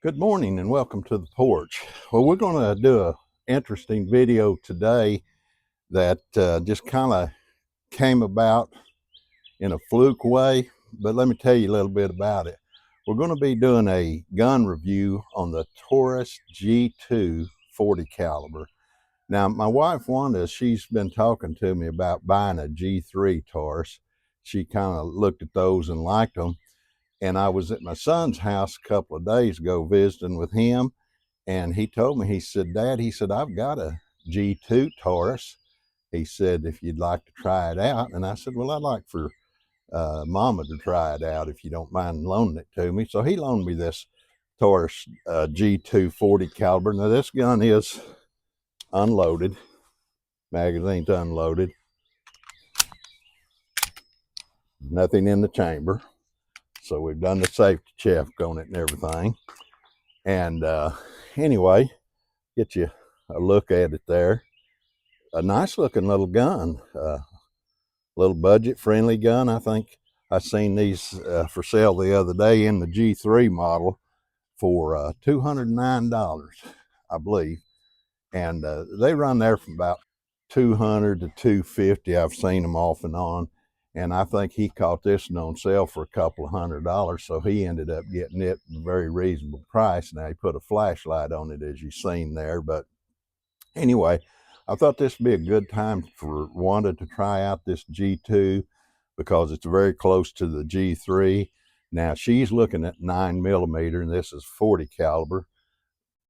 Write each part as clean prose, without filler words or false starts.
Good morning and welcome to the porch. Well, we're going to do an interesting video today that just kind of came about in a fluke way, but let me tell you a little bit about it. We're going to be doing a gun review on the Taurus G2 40 caliber. Now, my wife Wanda, she's been talking to me about buying a G3 Taurus. She kind of looked at those and liked them. And I was at my son's house a couple of days ago visiting with him. And he told me, he said, Dad, he said, I've got a G2 Taurus. He said, if you'd like to try it out. And I said, well, I'd like for Mama to try it out if you don't mind loaning it to me. So he loaned me this Taurus G2 40 caliber. Now, this gun is unloaded, magazine's unloaded, nothing in the chamber. So we've done the safety check on it and everything. And anyway, get you a look at it there. A nice looking little gun, little budget friendly gun. I think I seen these for sale the other day in the G3 model for $209, I believe. And they run there from about 200 to 250. I've seen them off and on. And I think he caught this one on sale for a couple of $100. So he ended up getting it at a very reasonable price. Now he put a flashlight on it, as you've seen there. But anyway, I thought this would be a good time for Wanda to try out this G2 because it's very close to the G3. Now she's looking at 9mm and this is 40 caliber,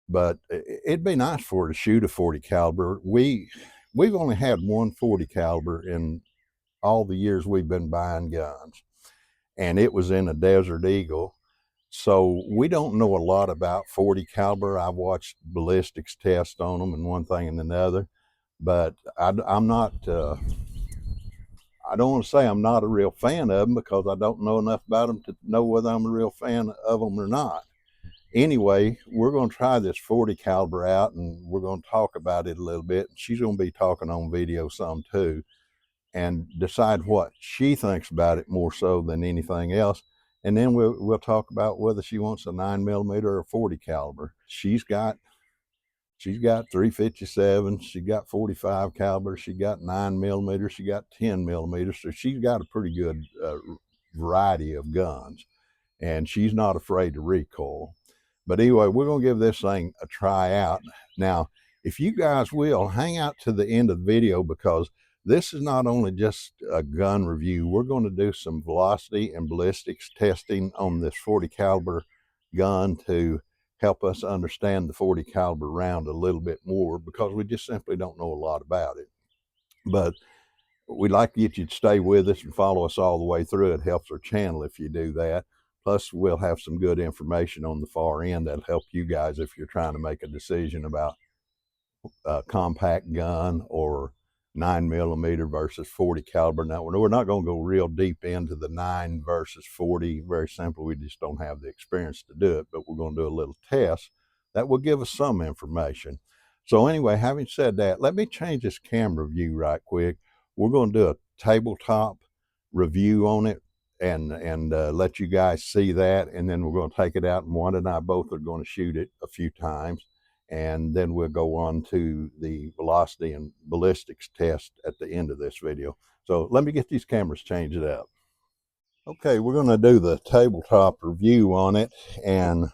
but it'd be nice for her to shoot a 40 caliber. We've only had one 40 caliber in all the years we've been buying guns, and it was in a Desert Eagle. So we don't know a lot about 40 caliber. I've watched ballistics test on them and one thing and another, but I'm not, I don't want to say I'm not a real fan of them because I don't know enough about them to know whether I'm a real fan of them or not. Anyway, we're going to try this 40 caliber out and we're going to talk about it a little bit. She's going to be talking on video some too, and decide what she thinks about it more so than anything else. And then we'll talk about whether she wants a 9mm or a 40 caliber. She's got 357, she got 45 caliber, she got 9mm, she got 10mm. So she's got a pretty good variety of guns, and she's not afraid to recoil. But anyway, we're going to give this thing a try out. Now, if you guys will, hang out to the end of the video because this is not only just a gun review. We're going to do some velocity and ballistics testing on this 40 caliber gun to help us understand the 40 caliber round a little bit more because we just simply don't know a lot about it. But we'd like to get you to stay with us and follow us all the way through. It helps our channel if you do that. Plus, we'll have some good information on the far end that'll help you guys if you're trying to make a decision about a compact gun or 9mm versus 40 caliber. Now, we're not going to go real deep into the 9 versus 40. Very simple. We just don't have the experience to do it, but we're going to do a little test that will give us some information. So anyway, having said that, let me change this camera view right quick. We're going to do a tabletop review on it and let you guys see that, and then we're going to take it out, and Wanda and I both are going to shoot it a few times, and then we'll go on to the velocity and ballistics test at the end of this video. So let me get these cameras changed up. Okay, we're going to do the tabletop review on it, and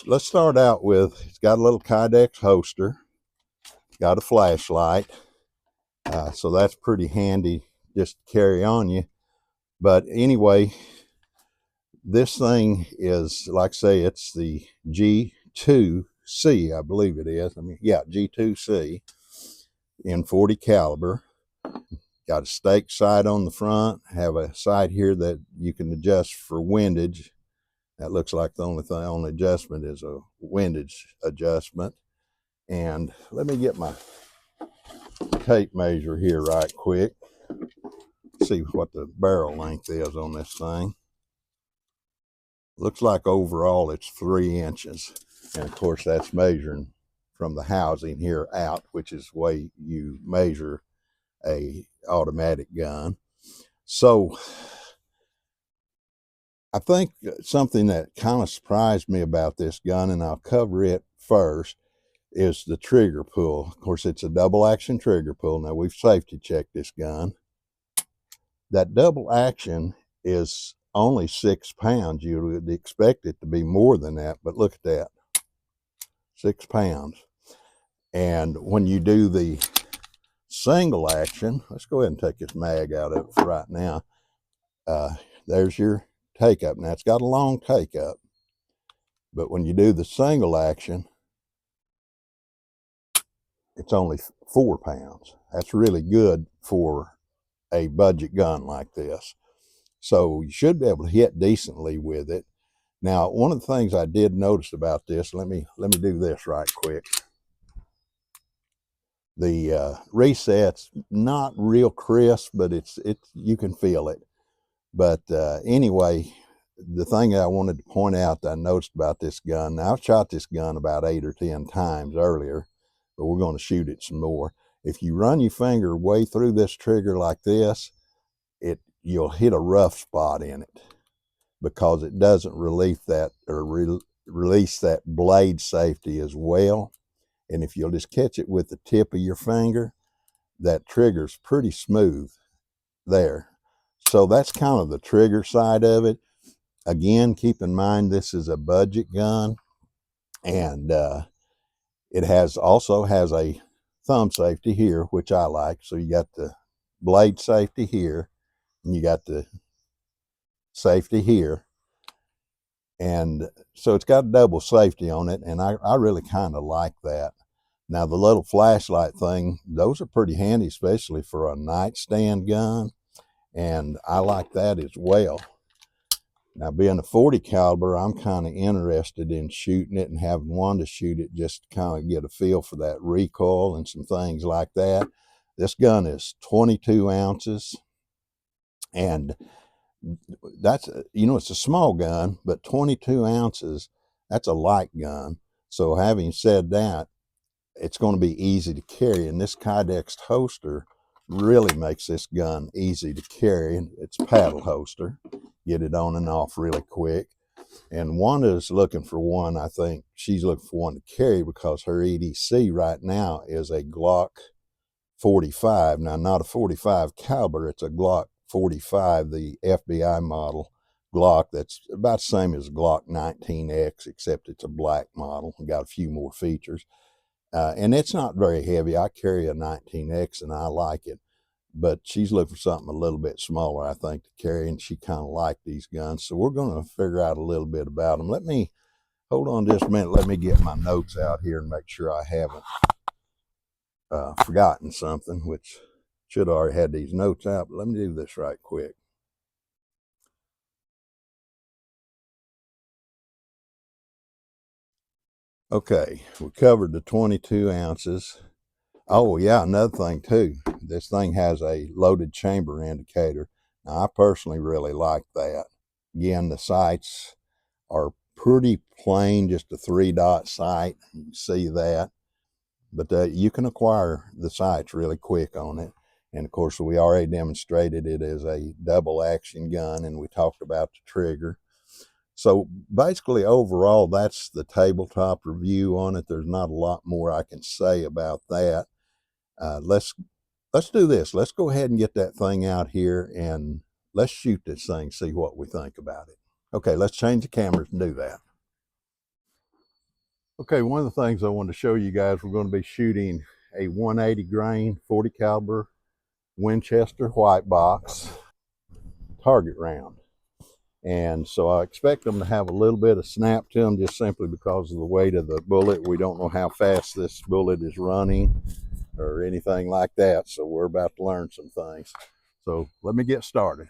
let's start out with, it's got a little Kydex holster, got a flashlight, so that's pretty handy just to carry on you. But anyway, this thing is, like I say, it's the G2C, I believe it is. Yeah, G2C in 40 caliber. Got a stake sight on the front, have a sight here that you can adjust for windage. That looks like the only adjustment is a windage adjustment. And let me get my tape measure here right quick. See what the barrel length is on this thing. Looks like overall it's 3 inches. And of course that's measuring from the housing here out, which is the way you measure a automatic gun. So I think something that kind of surprised me about this gun, and I'll cover it first, is the trigger pull. Of course, it's a double action trigger pull. Now, we've safety checked this gun. That double action is only 6 pounds. You would expect it to be more than that, but look at that, 6 pounds. And when you do the single action, let's go ahead and take this mag out of it for right now. There's your take up. Now, it's got a long take up, but when you do the single action, it's only 4 pounds. That's really good for a budget gun like this. So you should be able to hit decently with it. Now, one of the things I did notice about this, let me do this right quick. The reset's not real crisp, but it's you can feel it. But anyway, the thing I wanted to point out that I noticed about this gun, now I've shot this gun about 8 or 10 times earlier, but we're going to shoot it some more. If you run your finger way through this trigger like this, you'll hit a rough spot in it because it doesn't release that blade safety as well. And if you'll just catch it with the tip of your finger, that trigger's pretty smooth there. So that's kind of the trigger side of it. Again, keep in mind this is a budget gun, and it also has a thumb safety here, which I like. So you got the blade safety here, and you got the safety here. And so it's got double safety on it, and I really kind of like that. Now, the little flashlight thing, those are pretty handy, especially for a nightstand gun, and I like that as well. Now, being a 40 caliber, I'm kind of interested in shooting it and having one to shoot it just to kind of get a feel for that recoil and some things like that. This gun is 22 ounces, and that's, it's a small gun, but 22 ounces, that's a light gun. So having said that, it's going to be easy to carry, and this Kydex holster really makes this gun easy to carry. It's a paddle holster, get it on and off really quick. And Wanda's looking for one. I think she's looking for one to carry because her EDC right now is a Glock 45. Now, not a 45 caliber, it's a Glock 45, the FBI model Glock. That's about the same as Glock 19X, except it's a black model and got a few more features. And it's not very heavy. I carry a 19X and I like it, but she's looking for something a little bit smaller, I think, to carry, and she kind of liked these guns. So we're going to figure out a little bit about them. Let me, hold on just a minute. Let me get my notes out here and make sure I haven't forgotten something, which should have already had these notes out, but let me do this right quick. Okay, we covered the 22 ounces. Oh yeah, another thing too, this thing has a loaded chamber indicator. Now I personally really like that. Again, the sights are pretty plain, just a 3-dot sight. You can see that, but you can acquire the sights really quick on it. And of course, we already demonstrated it as a double action gun, and we talked about the trigger. So basically, overall, that's the tabletop review on it. There's not a lot more I can say about that. Let's do this. Let's go ahead and get that thing out here and let's shoot this thing, see what we think about it. Okay, let's change the cameras and do that. Okay, one of the things I wanted to show you guys, we're going to be shooting a 180 grain 40 caliber Winchester white box target round. And so I expect them to have a little bit of snap to them just simply because of the weight of the bullet. We don't know how fast this bullet is running or anything like that. So we're about to learn some things. So let me get started.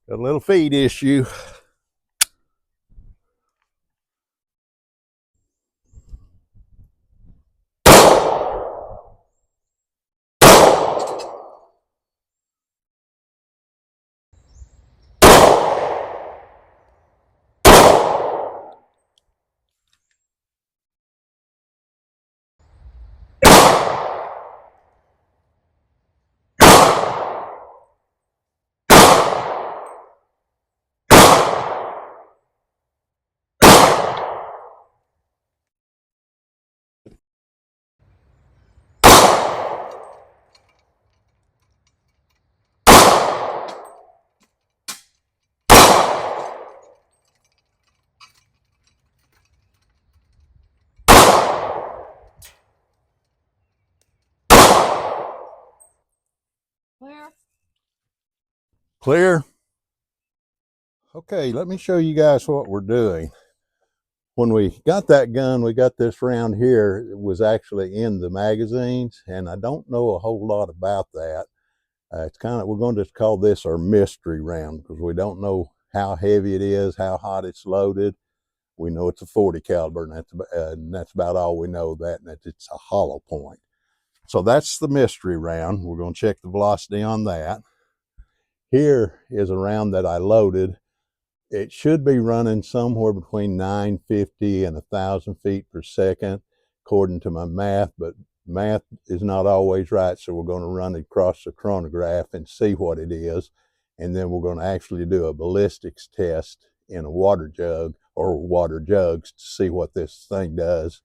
Got a little feed issue. Clear. Okay, let me show you guys what we're doing. When we got that gun, we got this round here, it was actually in the magazines, and I don't know a whole lot about that. It's kind of, we're going to just call this our mystery round because we don't know how heavy it is, how hot it's loaded. We know it's a 40 caliber, and that's about all we know, that, and that it's a hollow point. So that's the mystery round. We're going to check the velocity on that. Here is a round that I loaded. It should be running somewhere between 950 and 1,000 feet per second, according to my math, but math is not always right, so we're going to run it across the chronograph and see what it is, and then we're going to actually do a ballistics test in a water jug or water jugs to see what this thing does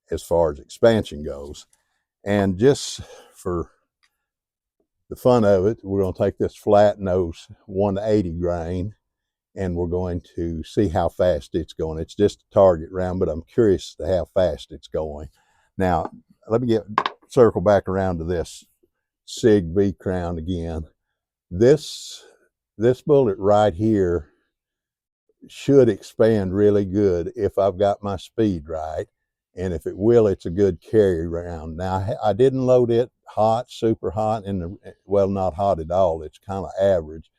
as far as expansion goes. And just for the fun of it, we're going to take this flat nose 180 grain and we're going to see how fast it's going. It's just a target round, but I'm curious to how fast it's going. Now, let me circle back around to this SIG V crown again. This bullet right here should expand really good if I've got my speed right. And if it will, it's a good carry round. Now, I didn't load it hot, super hot, well, not hot at all. It's kind of average.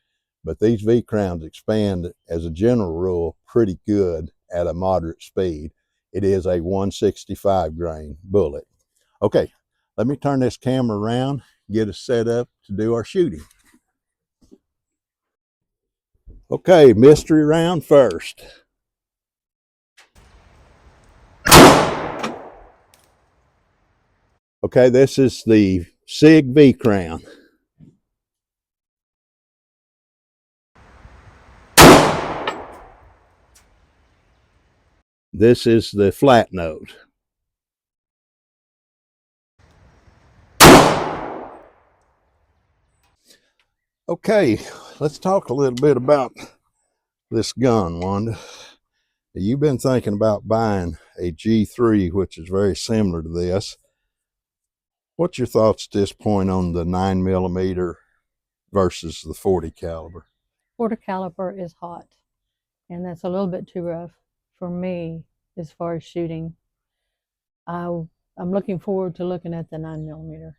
But these V crowns expand, as a general rule, pretty good at a moderate speed. It is a 165 grain bullet. Okay, let me turn this camera around, get us set up to do our shooting. Okay, mystery round first. Okay, this is the SIG V crown. This is the flat nose. Okay, let's talk a little bit about this gun, Wanda. You've been thinking about buying a G3, which is very similar to this. What's your thoughts at this point on the 9mm versus the 40 caliber? 40 caliber is hot, and that's a little bit too rough for me as far as shooting. I'm looking forward to looking at the 9mm.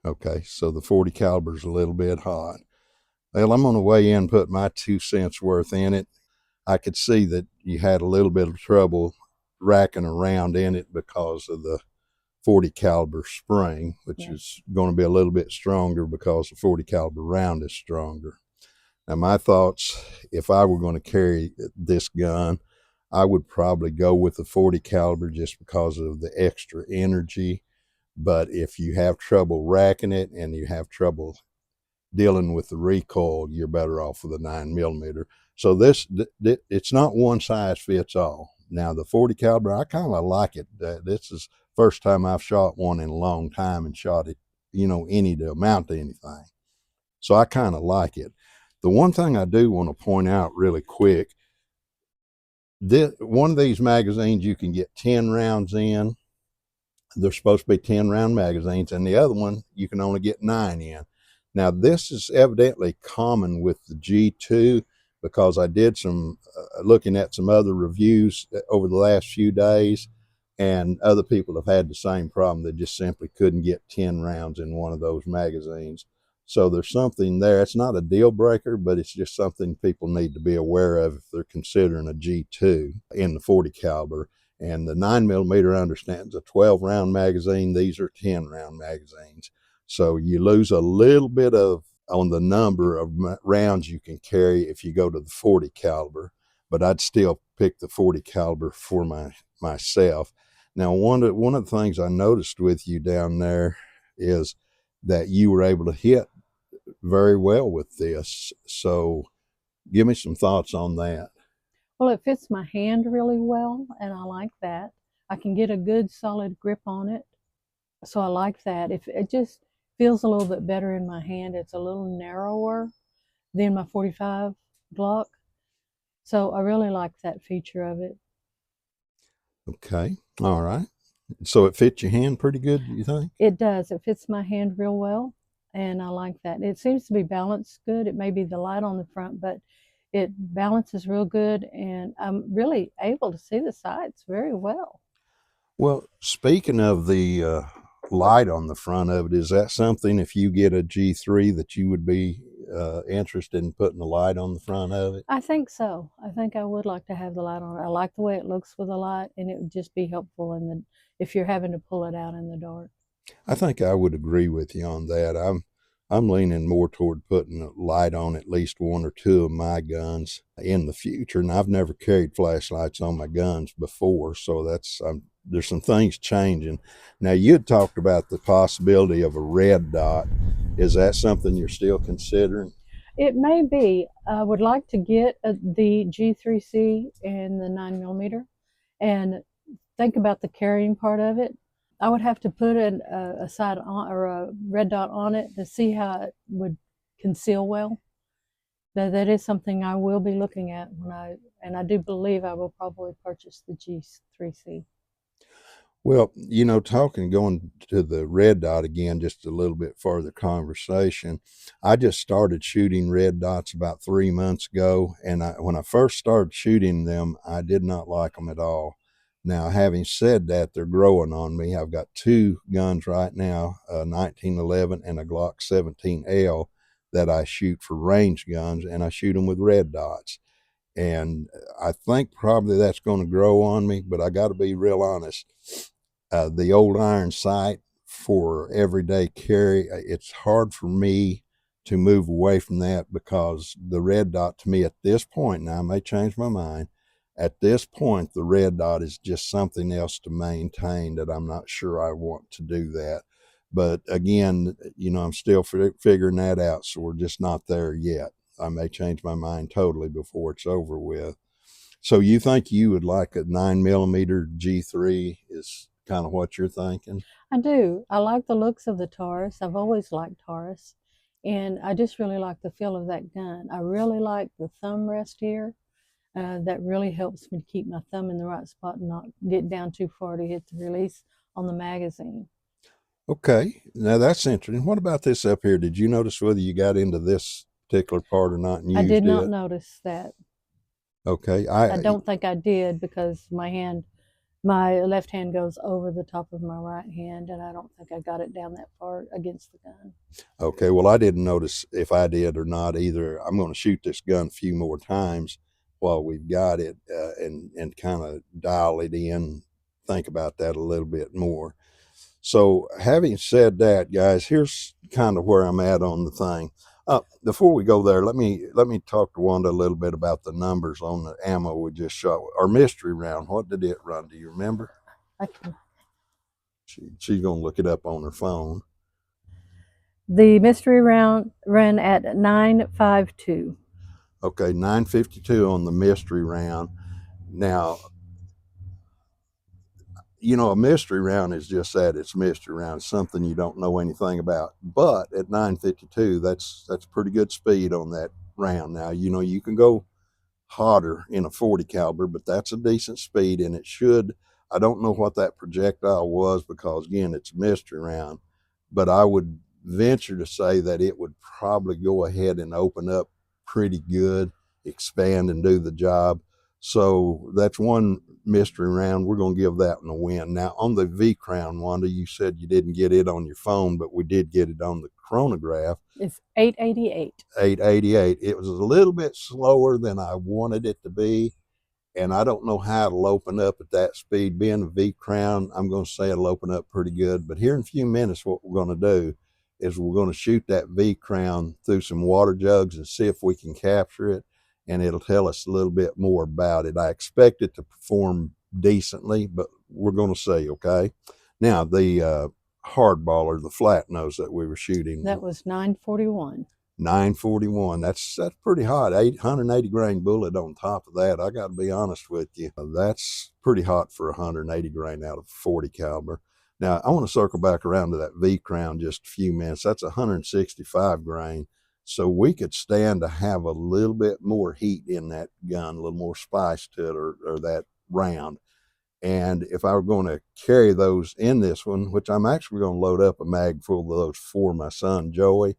Okay, so the 40 caliber is a little bit hot. Well, I'm going to weigh in and put my 2 cents worth in it. I could see that you had a little bit of trouble racking around in it because of the 40 caliber spring, which is going to be a little bit stronger because the 40 caliber round is stronger. Now, my thoughts, if I were going to carry this gun, I would probably go with the 40 caliber just because of the extra energy. But if you have trouble racking it and you have trouble dealing with the recoil, you're better off with a 9mm. So it's not one size fits all. Now, the 40 caliber, I kind of like it. This is first time I've shot one in a long time and shot it, any to amount to anything. So I kind of like it. The one thing I do want to point out really quick, one of these magazines you can get 10 rounds in. They're supposed to be 10 round magazines, and the other one you can only get 9 in. Now, this is evidently common with the G2 because I did some looking at some other reviews over the last few days, and other people have had the same problem. They just simply couldn't get 10 rounds in one of those magazines. So there's something there. It's not a deal breaker, but it's just something people need to be aware of if they're considering a G2 in the 40 caliber. And the 9mm understands a 12 round magazine. These are 10 round magazines. So you lose a little bit on the number of rounds you can carry if you go to the 40 caliber, but I'd still pick the 40 caliber for myself. Now, one of the things I noticed with you down there is that you were able to hit very well with this. So give me some thoughts on that. Well, it fits my hand really well, and I like that. I can get a good solid grip on it, so I like that. If it just feels a little bit better in my hand, it's a little narrower than my 45 Glock, so I really like that feature of it. Okay, all right. So it fits your hand pretty good, you think? It does. It fits my hand real well, and I like that. It seems to be balanced good. It may be the light on the front, but it balances real good, and I'm really able to see the sights very well. Well, speaking of the light on the front of it, is that something, if you get a G3, that you would be interested in putting a light on the front of it? I think so. I think I would like to have the light on. I like the way it looks with the light, and it would just be helpful in the if you're having to pull it out in the dark. I think I would agree with you on that. I'm leaning more toward putting a light on at least one or two of my guns in the future, and I've never carried flashlights on my guns before, so there's some things changing. Now, you had talked about the possibility of a red dot. Is that something you're still considering? It may be. I would like to get the G3C and the 9mm and think about the carrying part of it. I would have to put a side on or a red dot on it to see how it would conceal well. That is something I will be looking at and I do believe I will probably purchase the G3C. Well, going to the red dot again, just a little bit further conversation. I just started shooting red dots about 3 months ago, and when I first started shooting them, I did not like them at all. Now, having said that, they're growing on me. I've got two guns right now, a 1911 and a Glock 17L, that I shoot for range guns, and I shoot them with red dots. And I think probably that's going to grow on me, but I got to be real honest. The old iron sight for everyday carry, it's hard for me to move away from that, because the red dot to me at this point, now I may change my mind, at this point, the red dot is just something else to maintain that I'm not sure I want to do that. But again, I'm still figuring that out, so we're just not there yet. I may change my mind totally before it's over with. So you think you would like a 9mm G3 is kind of what you're thinking? I do. I like the looks of the Taurus. I've always liked Taurus. And I just really like the feel of that gun. I really like the thumb rest here. That really helps me to keep my thumb in the right spot and not get down too far to hit the release on the magazine. Okay, now that's interesting. What about this up here? Did you notice whether you got into this particular part or not and I did used not it? notice that. Okay, I don't think I did because my left hand goes over the top of my right hand, and I don't think I got it down that far against the gun. okay. Well, I didn't notice if I did or not either. I'm going to shoot this gun a few more times while we've got it, and kind of dial it in. Think about that a little bit more. So, having said that, guys, here's kind of where I'm at on the thing. Before we go there, let me talk to Wanda a little bit about the numbers on the ammo we just shot. Our mystery round, what did it run? Do you remember? Okay. She's gonna look it up on her phone. The mystery round ran at 952. Okay, 952 on the mystery round. Now, a mystery round is just that, it's mystery round. It's something you don't know anything about. But at 952, that's pretty good speed on that round. Now, you can go hotter in a 40 caliber, but that's a decent speed, and I don't know what that projectile was, because again, it's a mystery round, but I would venture to say that it would probably go ahead and open up pretty good, expand and do the job. So that's one mystery round. We're going to give that one a win. Now, on the V Crown, Wanda, you said you didn't get it on your phone, but we did get it on the chronograph. It's 888. 888. It was a little bit slower than I wanted it to be, and I don't know how it'll open up at that speed. Being a V Crown, I'm going to say it'll open up pretty good. But here in a few minutes, what we're going to do is we're going to shoot that V Crown through some water jugs and see if we can capture it, and it'll tell us a little bit more about it. I expect it to perform decently, but we're going to see, okay? Now, the hardballer, the flat nose that we were shooting, That was 941. 941. That's pretty hot. 880 grain bullet on top of that. I got to be honest with you. That's pretty hot for 180 grain out of 40 caliber. Now, I want to circle back around to that V Crown just a few minutes. That's 165 grain. So we could stand to have a little bit more heat in that gun, a little more spice to it, or that round. And if I were going to carry those in this one, which I'm actually going to load up a mag full of those for my son, Joey,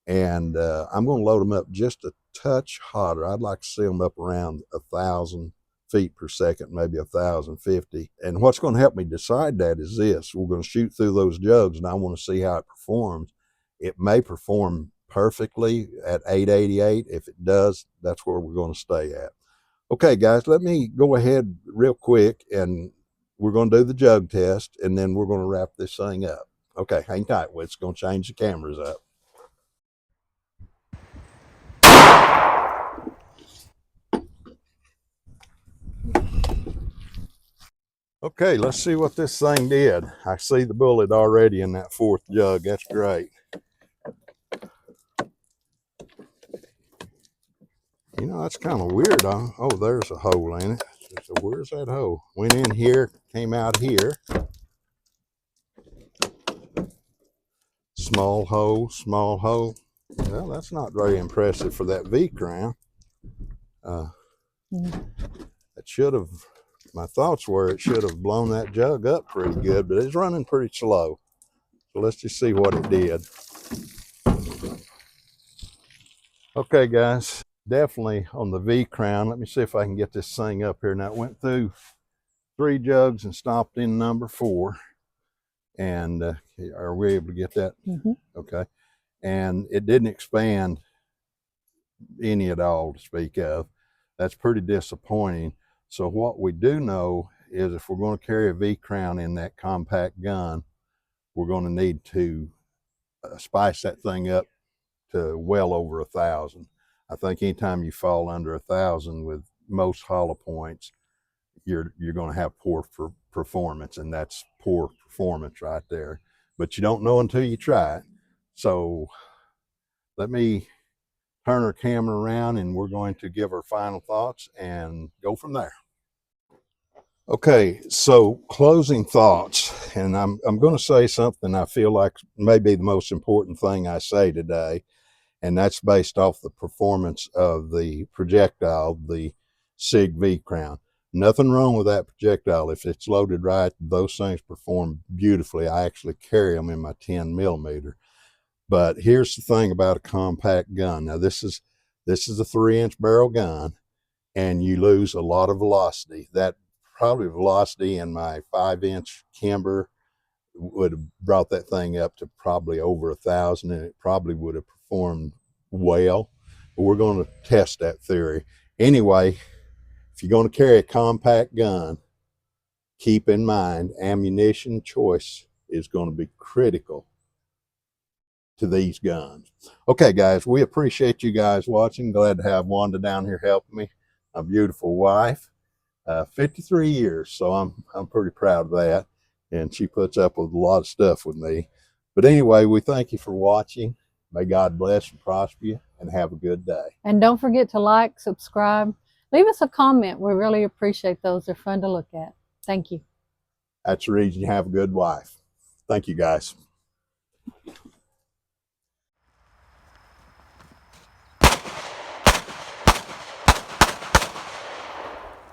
and I'm going to load them up just a touch hotter. I'd like to see them up around 1,000 feet per second, maybe 1,050. And what's going to help me decide that is this. We're going to shoot through those jugs, and I want to see how it performs. It may perform perfectly at 888. If it does, that's where we're going to stay at. Okay, guys, let me go ahead real quick, and we're going to do the jug test, and then we're going to wrap this thing up. Okay, hang tight. It's going to change the cameras up. Okay, let's see what this thing did. I see the bullet already in that fourth jug. That's great. You know, that's kind of weird. Huh? Oh, there's a hole in it. So where's that hole? Went in here, came out here. Small hole, small hole. Well, that's not very impressive for that V crown. It should have, my thoughts were it should have blown that jug up pretty good, but it's running pretty slow. So let's just see what it did. Okay, guys, definitely on the V crown. Let me see if I can get this thing up here. Now, it went through 3 jugs and stopped in number 4. And are we able to get that? Mm-hmm. Okay. And it didn't expand any at all to speak of. That's pretty disappointing. So what we do know is if we're going to carry a V crown in that compact gun, we're going to need to spice that thing up to well over 1,000. I think anytime you fall under 1,000 with most hollow points, you're going to have poor performance, and that's poor performance right there. But you don't know until you try it. So let me turn our camera around, and we're going to give our final thoughts and go from there. Okay, so closing thoughts, and I'm going to say something I feel like may be the most important thing I say today, and that's based off the performance of the projectile, the SIG V crown. Nothing wrong with that projectile. If it's loaded right, those things perform beautifully. I actually carry them in my 10 millimeter. But here's the thing about a compact gun. Now this is a 3-inch barrel gun, and you lose a lot of velocity. That probably velocity in my 5-inch Kimber would have brought that thing up to probably over 1,000, and it probably would have performed well. But we're going to test that theory. Anyway, if you're going to carry a compact gun, keep in mind ammunition choice is going to be critical to these guns. Okay, guys, we appreciate you guys watching. Glad to have Wanda down here helping me, a beautiful wife. 53 years, so I'm pretty proud of that, and she puts up with a lot of stuff with me. But anyway, we thank you for watching. May God bless and prosper you, and have a good day. And don't forget to like, subscribe, leave us a comment. We really appreciate those. They're fun to look at. Thank you. That's the reason you have a good wife. Thank you, guys.